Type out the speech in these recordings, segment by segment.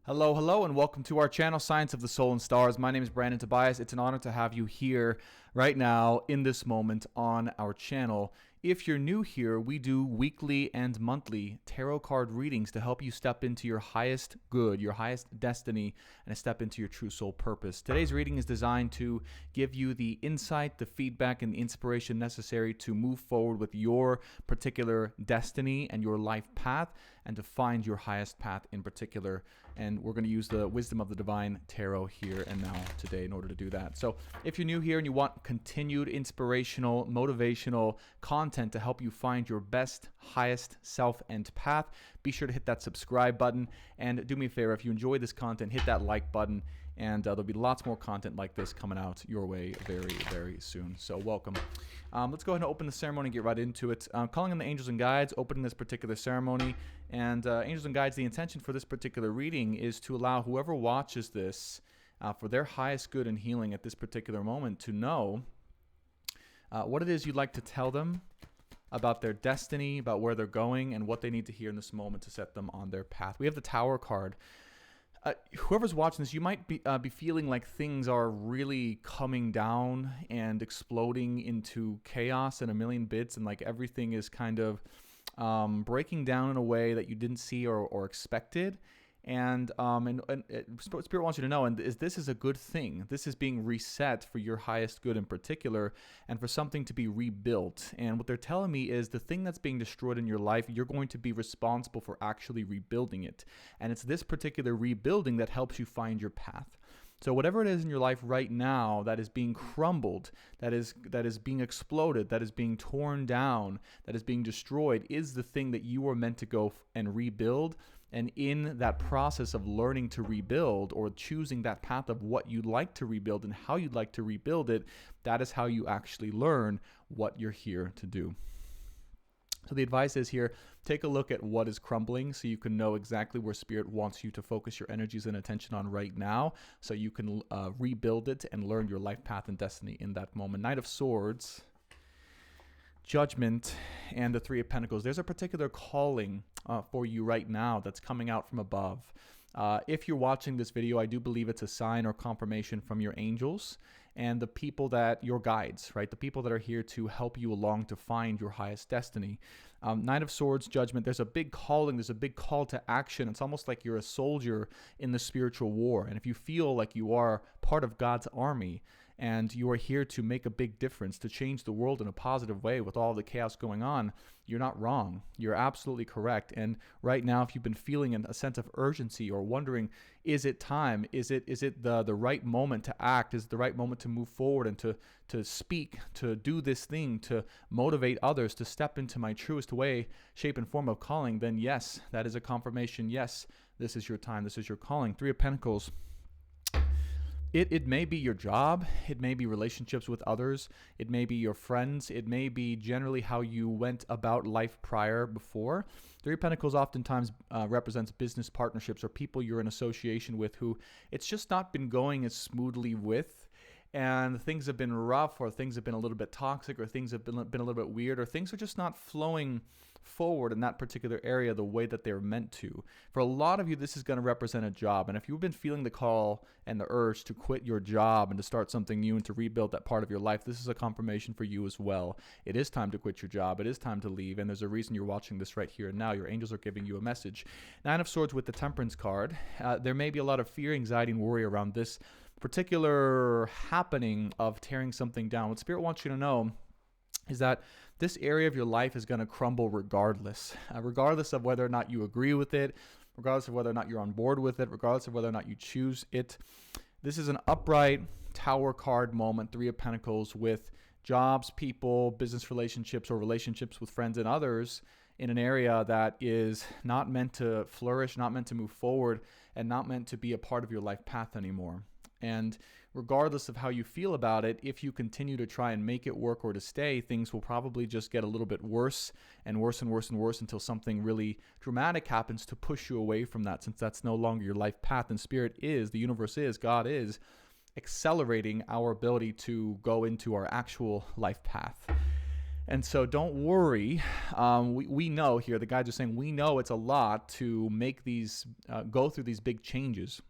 Hello, hello, and welcome to our channel, Science of the Soul and Stars. My name is Brandon Tobias. It's an honor to have you here right now in this moment on our channel. If you're new here, we do weekly and monthly tarot card readings to help you step into your highest good, your highest destiny, and step into your true soul purpose. Today's reading is designed to give you the insight, the feedback, and the inspiration necessary to move forward with your particular destiny and your life path, and to find your highest path in particular. And we're going to use the wisdom of the divine tarot here and now today in order to do that. So if you're new here and you want continued inspirational, motivational content to help you find your best, highest self and path, be sure to hit that subscribe button. And do me a favor, if you enjoy this content, hit that like button. And there'll be lots more content like this coming out your way very, very soon. So welcome. Let's go ahead and open the ceremony and get right into it. Calling in the angels and guides, opening this particular ceremony. And angels and guides, the intention for this particular reading is to allow whoever watches this for their highest good and healing at this particular moment to know what it is you'd like to tell them about their destiny, about where they're going, and what they need to hear in this moment to set them on their path. We have the Tower card. Whoever's watching this, you might be feeling like things are really coming down and exploding into chaos in a million bits, and like everything is kind of breaking down in a way that you didn't see or expected. And Spirit wants you to know, and this is a good thing. This is being reset for your highest good in particular, and for something to be rebuilt. And what they're telling me is the thing that's being destroyed in your life, you're going to be responsible for actually rebuilding it. And it's this particular rebuilding that helps you find your path. So whatever it is in your life right now that is being crumbled, that is being exploded, that is being torn down, that is being destroyed, is the thing that you are meant to go and rebuild. And in that process of learning to rebuild, or choosing that path of what you'd like to rebuild and how you'd like to rebuild it, that is how you actually learn what you're here to do. So the advice is here, take a look at what is crumbling so you can know exactly where Spirit wants you to focus your energies and attention on right now, so you can rebuild it and learn your life path and destiny in that moment. Knight of Swords, Judgment, and the Three of Pentacles. There's a particular calling for you right now that's coming out from above. If you're watching this video, I do believe it's a sign or confirmation from your angels and the people that, your guides, right? The people that are here to help you along to find your highest destiny. Knight of Swords, Judgment, there's a big calling, there's a big call to action. It's almost like you're a soldier in the spiritual war. And if you feel like you are part of God's army and you are here to make a big difference, to change the world in a positive way with all the chaos going on, you're not wrong. You're absolutely correct. And right now, if you've been feeling a sense of urgency or wondering, is it time? Is it the right moment to act? Is it the right moment to move forward and to speak, to do this thing, to motivate others, to step into my truest way, shape, and form of calling? Then yes, that is a confirmation. Yes, this is your time. This is your calling. Three of Pentacles. It may be your job, it may be relationships with others, it may be your friends, it may be generally how you went about life before. Three of Pentacles oftentimes represents business partnerships or people you're in association with who it's just not been going as smoothly with, and things have been rough, or things have been a little bit toxic, or things have been a little bit weird, or things are just not flowing forward in that particular area the way that they're meant to. For a lot of you, this is going to represent a job. And if you've been feeling the call and the urge to quit your job and to start something new and to rebuild that part of your life, this is a confirmation for you as well. It is time to quit your job. It is time to leave. And there's a reason you're watching this right here and now. Your angels are giving you a message. Nine of Swords with the Temperance card. There may be a lot of fear, anxiety, and worry around this particular happening of tearing something down. What Spirit wants you to know is that this area of your life is going to crumble regardless of whether or not you agree with it, regardless of whether or not you're on board with it, regardless of whether or not you choose it. This is an upright Tower card moment, Three of Pentacles, with jobs, people, business relationships, or relationships with friends and others in an area that is not meant to flourish, not meant to move forward, and not meant to be a part of your life path anymore. And regardless of how you feel about it, if you continue to try and make it work or to stay, things will probably just get a little bit worse and worse and worse and worse until something really dramatic happens to push you away from that, since that's no longer your life path. And Spirit is, the universe is, God is accelerating our ability to go into our actual life path. And so don't worry. We know here, the guys are saying, we know it's a lot to make these, go through these big changes,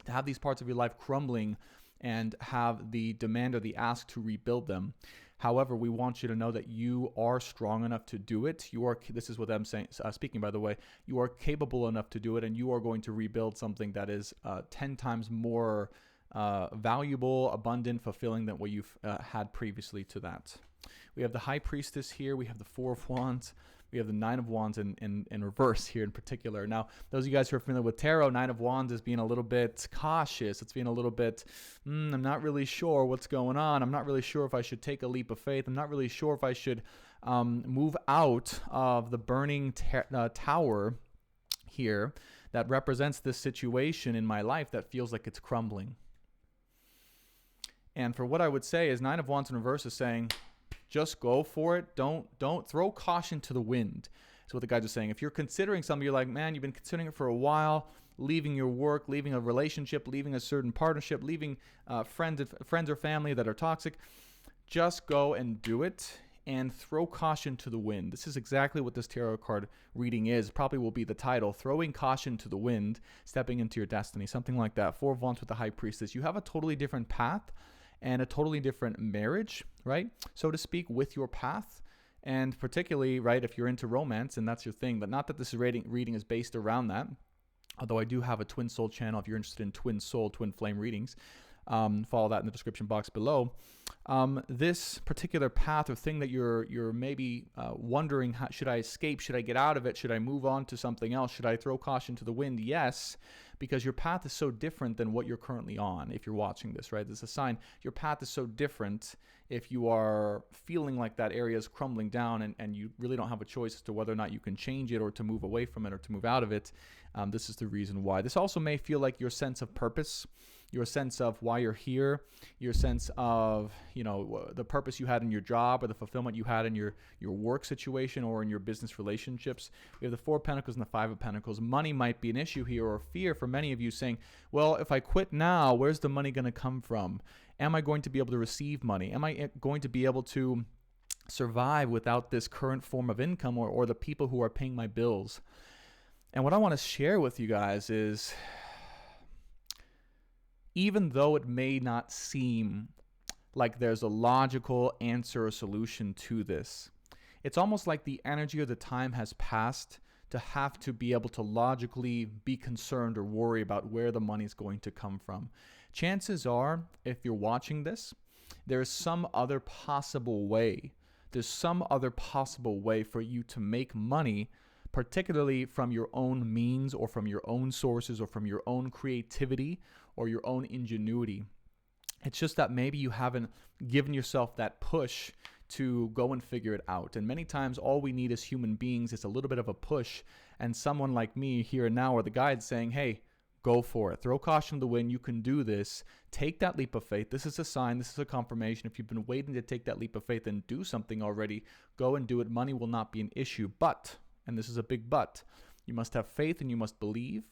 to have these parts of your life crumbling and have the demand or the ask to rebuild them. However, we want you to know that you are strong enough to do it. You are, this is what I'm saying, speaking by the way, you are capable enough to do it, and you are going to rebuild something that is 10 times more valuable, abundant, fulfilling than what you've had previously to that. We have the High Priestess here. We have the Four of Wands. We have the Nine of Wands in reverse here in particular. Now, those of you guys who are familiar with tarot, Nine of Wands is being a little bit cautious. It's being a little bit, I'm not really sure what's going on. I'm not really sure if I should take a leap of faith. I'm not really sure if I should move out of the burning tower here that represents this situation in my life that feels like it's crumbling. And for what I would say is Nine of Wands in reverse is saying, just go for it. Don't throw caution to the wind. That's what the guys are saying. If you're considering something, you're like, man, you've been considering it for a while, leaving your work, leaving a relationship, leaving a certain partnership, leaving friends or family that are toxic, just go and do it and throw caution to the wind. This is exactly what this tarot card reading is. Probably will be the title, Throwing Caution to the Wind, Stepping into Your Destiny, something like that. Four of Wands with the High Priestess. You have a totally different path and a totally different marriage, right, so to speak, with your path. And particularly, right, if you're into romance and that's your thing, but not that this reading is based around that, although I do have a Twin Soul channel if you're interested in Twin Soul, Twin Flame readings. Follow that in the description box below. This particular path or thing that you're maybe wondering, should I escape? Should I get out of it? Should I move on to something else? Should I throw caution to the wind? Yes, because your path is so different than what you're currently on. If you're watching this, right, this is a sign. Your path is so different if you are feeling like that area is crumbling down and you really don't have a choice as to whether or not you can change it or to move away from it or to move out of it. This is the reason why. This also may feel like your sense of purpose, your sense of why you're here, your sense of, you know, the purpose you had in your job or the fulfillment you had in your work situation or in your business relationships. We have the Four of Pentacles and the Five of Pentacles. Money might be an issue here, or fear for many of you, saying, well, if I quit now, where's the money going to come from? Am I going to be able to receive money? Am I going to be able to survive without this current form of income or the people who are paying my bills? And what I want to share with you guys is, even though it may not seem like there's a logical answer or solution to this, it's almost like the energy or the time has passed to have to be able to logically be concerned or worry about where the money is going to come from. Chances are, if you're watching this, there's some other possible way. There's some other possible way for you to make money, particularly from your own means or from your own sources or from your own creativity or your own ingenuity. It's just that maybe you haven't given yourself that push to go and figure it out. And many times all we need as human beings is a little bit of a push, and someone like me here and now or the guide saying, hey, go for it. Throw caution to the wind. You can do this. Take that leap of faith. This is a sign. This is a confirmation. If you've been waiting to take that leap of faith and do something already, go and do it. Money will not be an issue. But, and this is a big but, you must have faith and you must believe.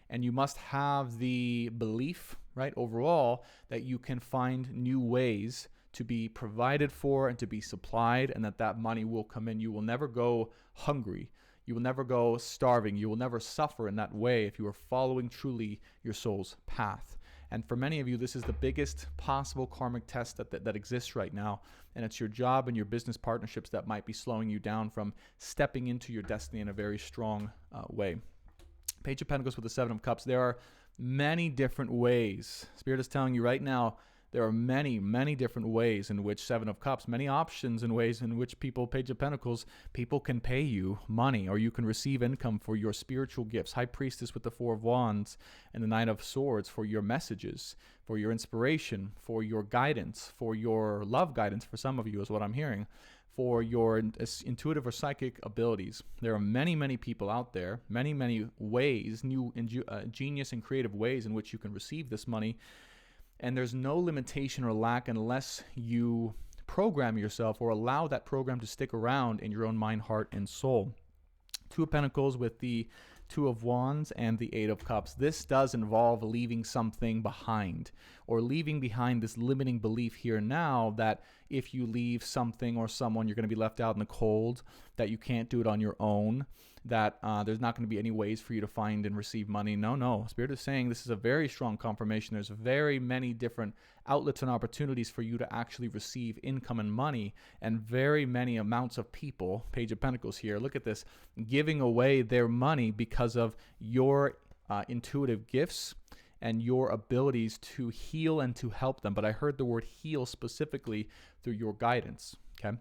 And you must have the belief, right, overall, that you can find new ways to be provided for and to be supplied, and that money will come in. You will never go hungry. You will never go starving. You will never suffer in that way if you are following truly your soul's path. And for many of you, this is the biggest possible karmic test that exists right now. And it's your job and your business partnerships that might be slowing you down from stepping into your destiny in a very strong way. Page of Pentacles with the Seven of Cups. There are many different ways. Spirit is telling you right now, there are many, many different ways in which Seven of Cups, many options and ways in which people, Page of Pentacles, people can pay you money or you can receive income for your spiritual gifts. High Priestess with the Four of Wands and the Knight of Swords for your messages, for your inspiration, for your guidance, for your love guidance, for some of you is what I'm hearing, for your intuitive or psychic abilities. There are many, many people out there, many, many ways, new genius and creative ways in which you can receive this money. And there's no limitation or lack unless you program yourself or allow that program to stick around in your own mind, heart, and soul. Two of Pentacles with the Two of Wands and the Eight of Cups. This does involve leaving something behind, or leaving behind this limiting belief here and now that if you leave something or someone, you're going to be left out in the cold, that you can't do it on your own, that there's not going to be any ways for you to find and receive money. No. Spirit is saying this is a very strong confirmation. There's very many different outlets and opportunities for you to actually receive income and money, and very many amounts of people, Page of Pentacles here, look at this, giving away their money because of your intuitive gifts and your abilities to heal and to help them. But I heard the word heal specifically through your guidance, okay?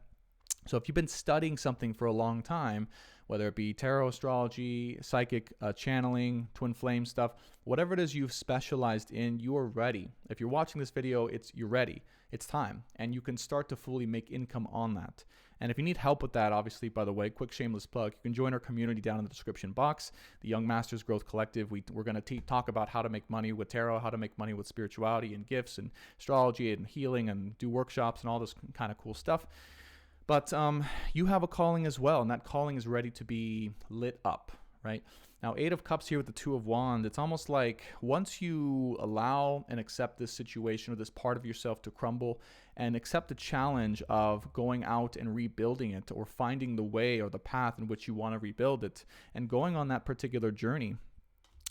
So if you've been studying something for a long time, whether it be tarot, astrology, psychic channeling, twin flame stuff, whatever it is you've specialized in, you are ready. If you're watching this video, you're ready. It's time. And you can start to fully make income on that. And if you need help with that, obviously, by the way, quick shameless plug, you can join our community down in the description box, the Young Masters Growth Collective. We're going to talk about how to make money with tarot, how to make money with spirituality and gifts and astrology and healing, and do workshops and all this kind of cool stuff. But you have a calling as well, and that calling is ready to be lit up, right? Now, Eight of Cups here with the Two of Wands, it's almost like once you allow and accept this situation or this part of yourself to crumble and accept the challenge of going out and rebuilding it, or finding the way or the path in which you want to rebuild it and going on that particular journey,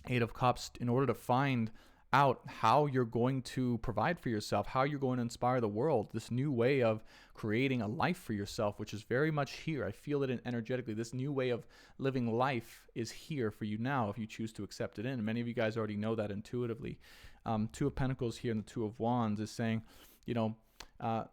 Eight of Cups, in order to find out how you're going to provide for yourself, how you're going to inspire the world, this new way of creating a life for yourself, which is very much here. I feel it energetically. This new way of living life is here for you now if you choose to accept it in. And many of you guys already know that intuitively. Two of Pentacles here and the Two of Wands is saying, you know,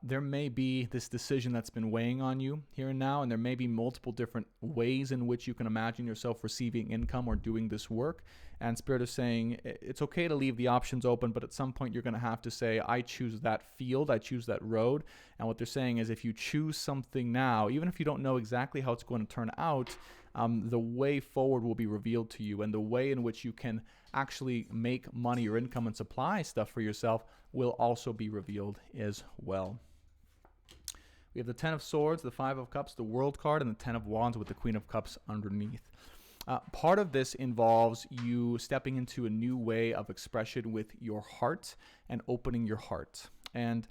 there may be this decision that's been weighing on you here and now, and there may be multiple different ways in which you can imagine yourself receiving income or doing this work. And Spirit is saying it's okay to leave the options open, but at some point you're going to have to say, I choose that field, I choose that road. And what they're saying is if you choose something now, even if you don't know exactly how it's going to turn out, the way forward will be revealed to you, and the way in which you can actually make money or income and supply stuff for yourself will also be revealed as well. We have the Ten of Swords, the Five of Cups, the World card, and the Ten of Wands with the Queen of Cups underneath. Part of this involves you stepping into a new way of expression with your heart and opening your heart. And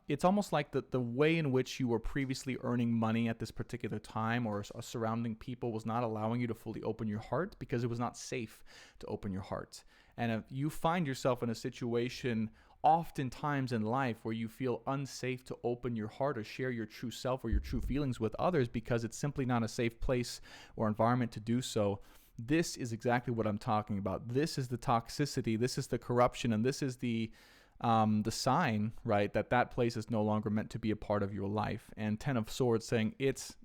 it's almost like the way in which you were previously earning money at this particular time, or surrounding people, was not allowing you to fully open your heart because it was not safe to open your heart. And if you find yourself in a situation oftentimes in life where you feel unsafe to open your heart or share your true self or your true feelings with others because it's simply not a safe place or environment to do so, this is exactly what I'm talking about. This is the toxicity, this is the corruption, and this is the sign, right, that place is no longer meant to be a part of your life. And Ten of Swords saying it's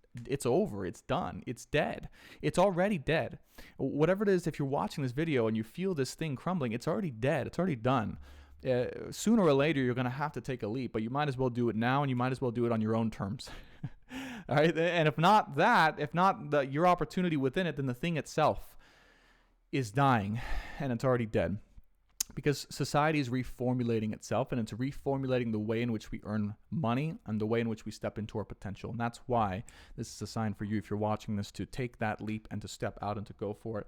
over, it's done, it's dead, it's already dead. Whatever it is, if you're watching this video and you feel this thing crumbling, it's already dead, it's already done. Sooner or later, you're going to have to take a leap, but you might as well do it now, and you might as well do it on your own terms. All right. And if not your opportunity within it, then the thing itself is dying, and it's already dead. Because society is reformulating itself, and it's reformulating the way in which we earn money and the way in which we step into our potential. And that's why this is a sign for you, if you're watching this, to take that leap and to step out and to go for it.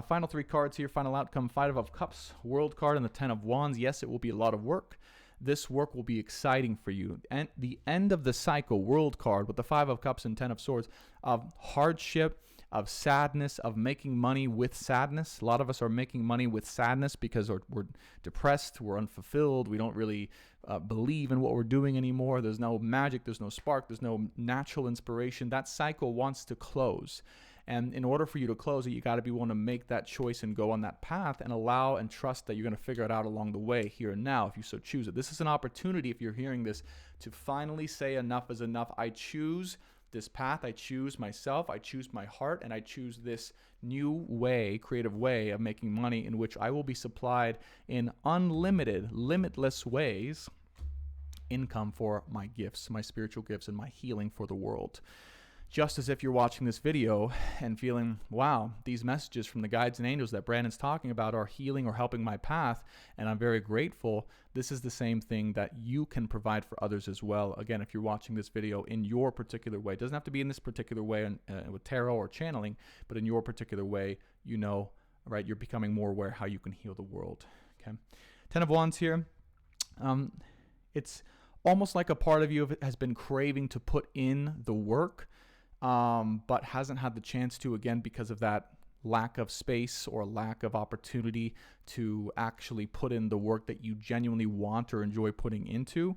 Final three cards here, final outcome, Five of Cups, World card, and the Ten of Wands. Yes, it will be a lot of work. This work will be exciting for you. And the end of the cycle, World card, with the Five of Cups and Ten of Swords, of hardship, of sadness, of making money with sadness. A lot of us are making money with sadness because we're depressed, we're unfulfilled, we don't really believe in what we're doing anymore. There's no magic, there's no spark, there's no natural inspiration. That cycle wants to close. And in order for you to close it, you got to be willing to make that choice and go on that path and allow and trust that you're going to figure it out along the way, here and now, if you so choose it. This is an opportunity, if you're hearing this, to finally say enough is enough. I choose this path, I choose myself, I choose my heart, and I choose this new way, creative way of making money in which I will be supplied in unlimited, limitless ways, income for my gifts, my spiritual gifts, and my healing for the world. just as if you're watching this video and feeling, wow, these messages from the guides and angels that Brandon's talking about are healing or helping my path, and I'm very grateful. This is the same thing that you can provide for others as well. Again, if you're watching this video in your particular way, it doesn't have to be in this particular way with tarot or channeling, but in your particular way, you know, right, you're becoming more aware how you can heal the world. Okay, 10 of Wands here. It's almost like a part of you has been craving to put in the work, but hasn't had the chance to, again, because of that lack of space or lack of opportunity to actually put in the work that you genuinely want or enjoy putting into.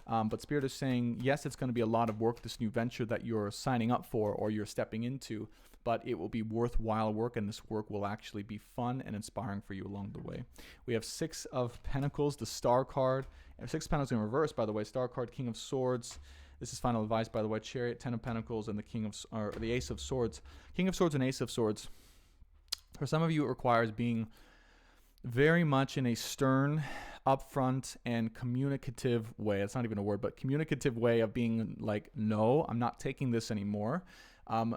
But Spirit is saying, yes, it's going to be a lot of work, this new venture that you're signing up for or you're stepping into, but it will be worthwhile work, and this work will actually be fun and inspiring for you along the way. We have 6 of Pentacles, the Star card, 6 Pentacles in reverse, by the way, Star card, King of Swords. This is final advice, by the way, Chariot, 10 of Pentacles, and the Ace of Swords. King of Swords and Ace of Swords. For some of you, it requires being very much in a stern, upfront, and communicative way. It's not even a word, but communicative way of being like, no, I'm not taking this anymore.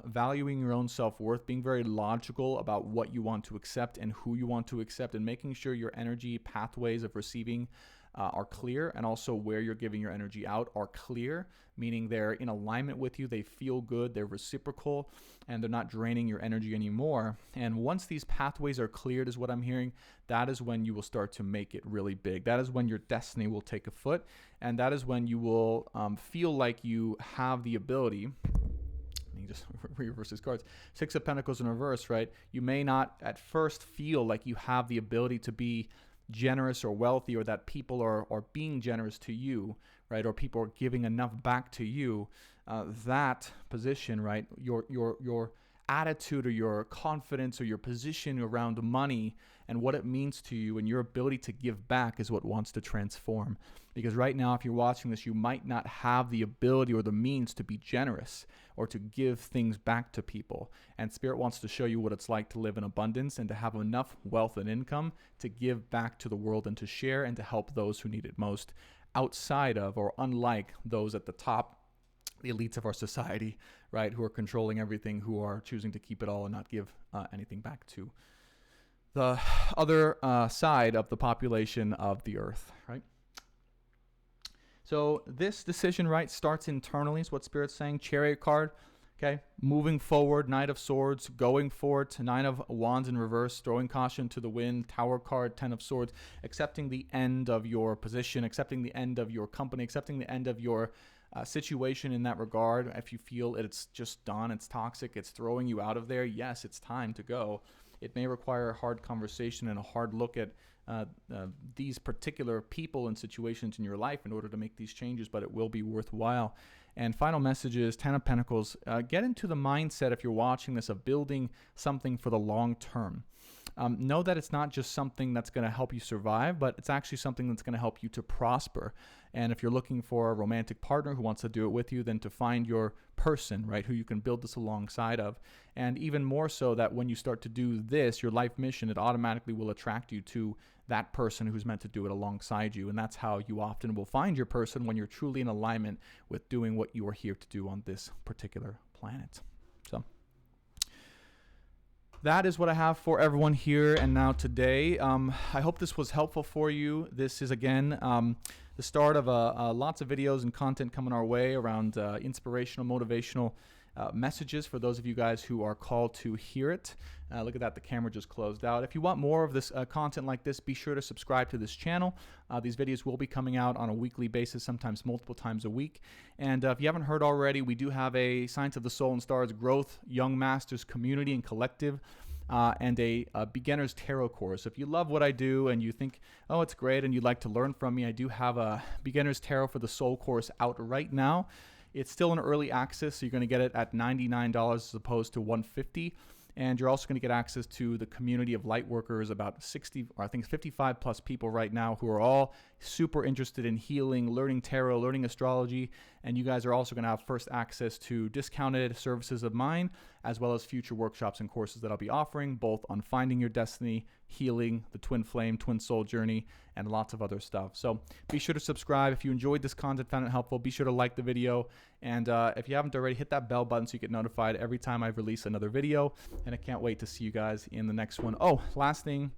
Valuing your own self-worth, being very logical about what you want to accept and who you want to accept, and making sure your energy pathways of receiving are clear, and also where you're giving your energy out are clear, meaning they're in alignment with you, they feel good, they're reciprocal, and they're not draining your energy anymore. And once these pathways are cleared, is what I'm hearing, that is when you will start to make it really big. That is when your destiny will take a foot, and that is when you will feel like you have the ability. Just reverse these cards. 6 of Pentacles in reverse, right? You may not at first feel like you have the ability to be generous or wealthy, or that people are being generous to you, right? Or people are giving enough back to you. That position, right? Your attitude or your confidence or your position around money and what it means to you and your ability to give back is what wants to transform. Because right now, if you're watching this, you might not have the ability or the means to be generous or to give things back to people. And Spirit wants to show you what it's like to live in abundance and to have enough wealth and income to give back to the world and to share and to help those who need it most, outside of or unlike those at the top, the elites of our society, right, who are controlling everything, who are choosing to keep it all and not give anything back to the other side of the population of the earth, right? So this decision, right, starts internally is what Spirit's saying. Chariot card, okay, moving forward, Knight of Swords, going for it, 9 of Wands in reverse, throwing caution to the wind, Tower card, 10 of Swords, accepting the end of your position, accepting the end of your company, accepting the end of your situation in that regard. If you feel it's just done, it's toxic, it's throwing you out of there, yes, it's time to go. It may require a hard conversation and a hard look at these particular people and situations in your life in order to make these changes, but it will be worthwhile. And final message is 10 of Pentacles. Get into the mindset, if you're watching this, of building something for the long term. Know that it's not just something that's going to help you survive, but it's actually something that's going to help you to prosper. And if you're looking for a romantic partner who wants to do it with you, then to find your person, right, who you can build this alongside of. And even more so that when you start to do this, your life mission, it automatically will attract you to that person who's meant to do it alongside you. And that's how you often will find your person, when you're truly in alignment with doing what you are here to do on this particular planet. So that is what I have for everyone here and now today. I hope this was helpful for you. This is, again, the start of lots of videos and content coming our way around inspirational, motivational messages for those of you guys who are called to hear it. Look at that, the camera just closed out. If you want more of this content like this, be sure to subscribe to this channel. These videos will be coming out on a weekly basis, sometimes multiple times a week. And if you haven't heard already, we do have a Science of the Soul and Stars Growth Young Masters community and collective, and a beginner's tarot course. If you love what I do and you think, oh, it's great, and you'd like to learn from me, I do have a beginner's tarot for the soul course out right now. It's still in early access, so you're going to get it at $99 as opposed to $150. And you're also going to get access to the community of light workers, about 60, or I think 55 plus people right now, who are all super interested in healing, learning tarot, learning astrology. And you guys are also going to have first access to discounted services of mine, as well as future workshops and courses that I'll be offering, both on finding your destiny, healing, the twin flame, twin soul journey, and lots of other stuff. So be sure to subscribe. If you enjoyed this content, found it helpful, be sure to like the video. And if you haven't already, hit that bell button so you get notified every time I release another video. And I can't wait to see you guys in the next one. Oh, last thing.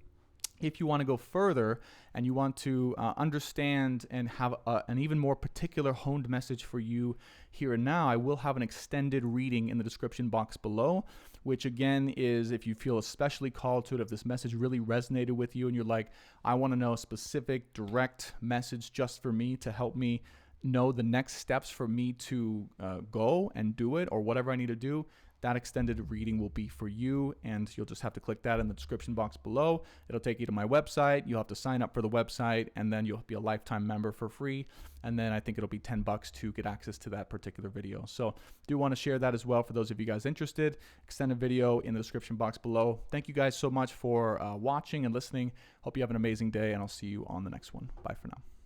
If you want to go further and you want to understand and have an even more particular honed message for you here and now, I will have an extended reading in the description box below, which again is if you feel especially called to it, if this message really resonated with you and you're like, I want to know a specific direct message just for me to help me know the next steps for me to go and do it, or whatever I need to do, that extended reading will be for you, and you'll just have to click that in the description box below. It'll take you to my website. You'll have to sign up for the website, and then you'll be a lifetime member for free. And then I think it'll be $10 to get access to that particular video. So do want to share that as well for those of you guys interested. Extended video in the description box below. Thank you guys so much for watching and listening. Hope you have an amazing day, and I'll see you on the next one. Bye for now.